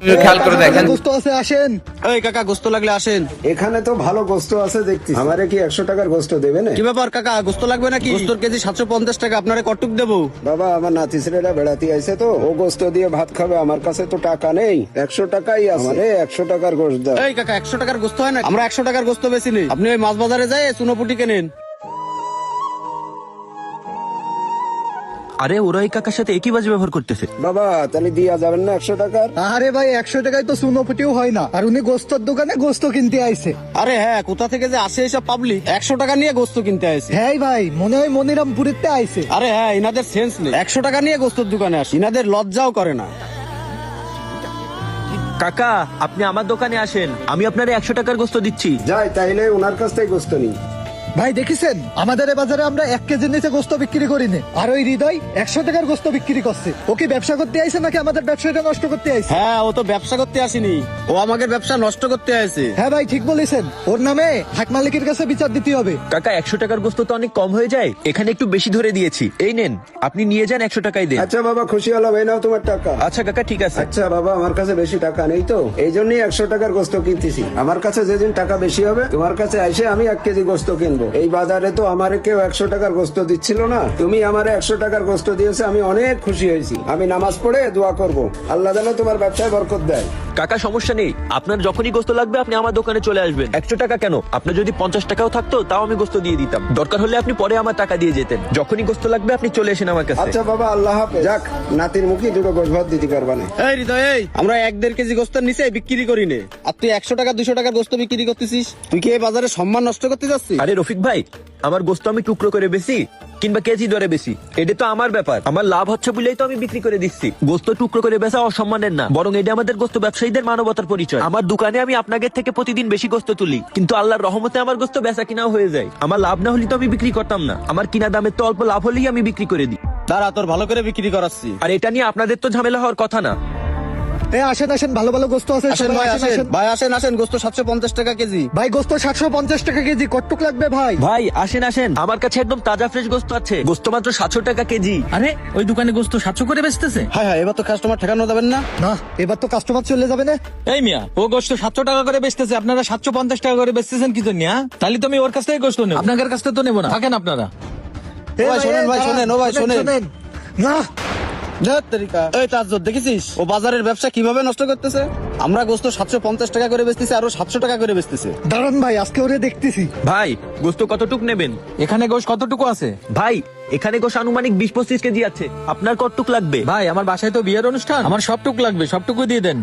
খেয়াল করে দেখেন। গোস্ত আছে, আসেন। এই কাকা গোস্ত লাগলে আসেন। এখানে তো ভালো গোস্ত আছে দেখছি, আমারে কি 100 টাকার গোস্ত দেবে না? কি ব্যাপার কাকা, গোস্ত লাগবে নাকি? গোস্তর কেজি 750 টাকা, আপনারে কটুক দেবো? বাবা, আমার নাতি ছেলেরা বেড়াতে আইছে তো, ও গোস্ত দিয়ে ভাত খাবে, আমার কাছে তো টাকা নেই। 100 টাকাই আছে, 100 টাকার গোস্ত দাও। এই কাকা 100 টাকার গোস্ত হয় না? আমরা 100 টাকার গোস্ত বেশি নেই। আপনি ওই মাছ বাজারে যায় চুনোপুটি কেনেন। আরে ওরা এই কাকার সাথে একই বাজে ব্যবহার করতেছে। বাবা, তাহলে দিয়া যাবেন না 100 টাকার? আরে ভাই, 100 টাকায় তো সুনোপুটিও হয় না, আর উনি গোস্তর দোকানে গোস্ত কিনতে আইছে। আরে হ্যাঁ, কোথা থেকে যে আসে এসব পাবলিক 100 টাকা নিয়ে গোস্ত কিনতে আসে। হ্যাঁ ভাই, মনে হয় মনিরামপুরেতে আইছে। আরে হ্যাঁ, ইনাদের সেন্স নেই, 100 টাকা নিয়ে গোস্তর দোকানে আসে, ইনাদের লজ্জাও করে না। কাকা আপনি আমার দোকানে আসেন, আমি আপনার 100 টাকার গোস্ত দিচ্ছি। যাই, তাইলে ওনার কাছ থেকে গোস্ত নিই। ভাই দেখেছেন, আমাদের এই বাজারে আমরা 1 কেজির নিচে গোস্ত বিক্রি করি না, আর ওই হৃদয় 100 টাকার গোস্ত বিক্রি করছে। ও কি ব্যবসা করতে আইছে নাকি আমাদের ব্যবসাটা নষ্ট করতে আইছে? হ্যাঁ, ও তো ব্যবসা করতে আসেনি, ও আমাদের ব্যবসা নষ্ট করতে আসে। হ্যাঁ ভাই, ঠিক বলেছেন, ওর নামে হাট মালিকের কাছে বিচার দিতে হবে। কাকা 100 টাকার গোস্ত তো অনেক কম হয়ে যায়, এখানে একটু বেশি ধরে দিয়েছি। এই নেন, আপনি নিয়ে যান, 100 টাকাই দেন। আচ্ছা বাবা, খুশি হলাম, এই নাও তোমার টাকা। আচ্ছা কাকা ঠিক আছে। আচ্ছা বাবা, আমার কাছে বেশি টাকা নেই তো, এই জন্যই 100 টাকার গোস্ত কিনতেছি। আমার কাছে যেদিন টাকা বেশি হবে, তোমার কাছে এসে আমি 1 কেজি গোস্ত কিনবো। এই বাজারে তো আমারে কেউ 100 টাকার গোস্ত দিচ্ছিল না, তুমি আমারে 100 টাকার গোস্ত দিয়েছে, আমি অনেক খুশি হয়েছি। আমি নামাজ পড়ে দোয়া করব, আল্লাহ যেন তোমার ব্যবসায় বরকত দেয়। কাকা সমস্যা নেই, আপনার যখনই গোস্ত লাগবে আপনি আমার দোকানে চলে আসবেন। 100 টাকা কেন, আপনার যদি 50 টাকাও থাকতো তাও আমি গোস্ত দিয়ে দিতাম। দরকার হলে আপনি পরে আমার টাকা দিয়ে যেতেন। যখনই গোস্ত লাগবে আপনি চলে এসেন আমার কাছে। আচ্ছা বাবা, আল্লাহ হাফেজ। যাক, নাতির মুখে দুটো গোশ ভাত দিতে পারবা না। এই হৃদয়, এই আমরা 1-1.5 কেজি গোস্তের নিচে বিক্রি করি নে, আর তুই 100 টাকা 200 টাকার গোস্ত বিক্রি করতেছিস। তুই কি এই বাজারে সম্মান নষ্ট করতে যাচ্ছিস? আরে রফিক ভাই, আমার গোস্ত আমি টুকরো করে বেশি কিংবা কেজি দরে বেশি, এটা তো আমার ব্যাপার। আমার লাভ হচ্ছে বলেই তো আমি বিক্রি করে দিচ্ছি। গোস্ত টুকরো করে বেচা অসম্মানের না, বরং এটা আমাদের গোস্ত ব্যবসায়ীদের মানবতার পরিচয়। আমার দোকানে আমি আপনাদের থেকে প্রতিদিন বেশি গোস্ত তুলি, কিন্তু আল্লাহর রহমতে আমার গোস্ত বেচা কিনাও হয়ে যায়। আমার লাভ না হলে তো আমি বিক্রি করতাম না, আমার কিনা দামের তো অল্প লাভ হলেই আমি বিক্রি করে দিই। দাঁড়া, তোর ভালো করে বিক্রি করাচ্ছি। আর এটা নিয়ে আপনাদের তো ঝামেলা হওয়ার কথা না। আসেন আসেন, ভালো ভালো গোস্ত আছে। আসেন সবাই ভাই, আসেন, আসেন আসেন। ভাই, আসেন আসেন, গোস্ত 750 টাকা কেজি। ভাই গোস্ত 750 টাকা কেজি, কটুক লাগবে ভাই? ভাই আসেন আসেন, আমার কাছে একদম তাজা ফ্রেশ গোস্ত আছে, গোস্ত মাত্র 700 টাকা কেজি। আরে ওই দোকানে গোস্ত 700 করে বেচতেছে? হ্যাঁ হ্যাঁ, এবার তো কাস্টমার ঠেকানো যাবেন না। না, এবার তো কাস্টমার চলে যাবে না। এই মিয়া, ও গোস্ত 700 টাকা করে বেচতেছে, আপনারা 750 টাকা করে বেচতেছেন কি জন্য? তাহলে তো আমি ওর কাছ থেকে গোস্ত নেব, আপনাদের কাছ থেকে তো নেবো না। থাকেন আপনারা। এ ভাই, শোনেন ভাই, দাঁড়ান, শোনেন, ও ভাই, শোনেন। না, এই তাজ্জুদ, দেখেছিস ও বাজারের ব্যবসা কিভাবে নষ্ট করতেছে? আমরা গোস্ত 750 টাকা করে বেচতেছি, আরো 700 টাকা করে বেচতেছে। দাঁড়ান ভাই, আজকে ওরে দেখতেছি। ভাই গোস্ত কতটুক নেবেন? এখানে গোস্ত কতটুকু আছে? ভাই এখানে গোস্ত আনুমানিক 20-25 কেজি আছে, আপনার কতটুক লাগবে? ভাই আমার বাসায় তো বিয়ের অনুষ্ঠান, আমার সবটুকু লাগবে, সবটুকু দিয়ে দেন।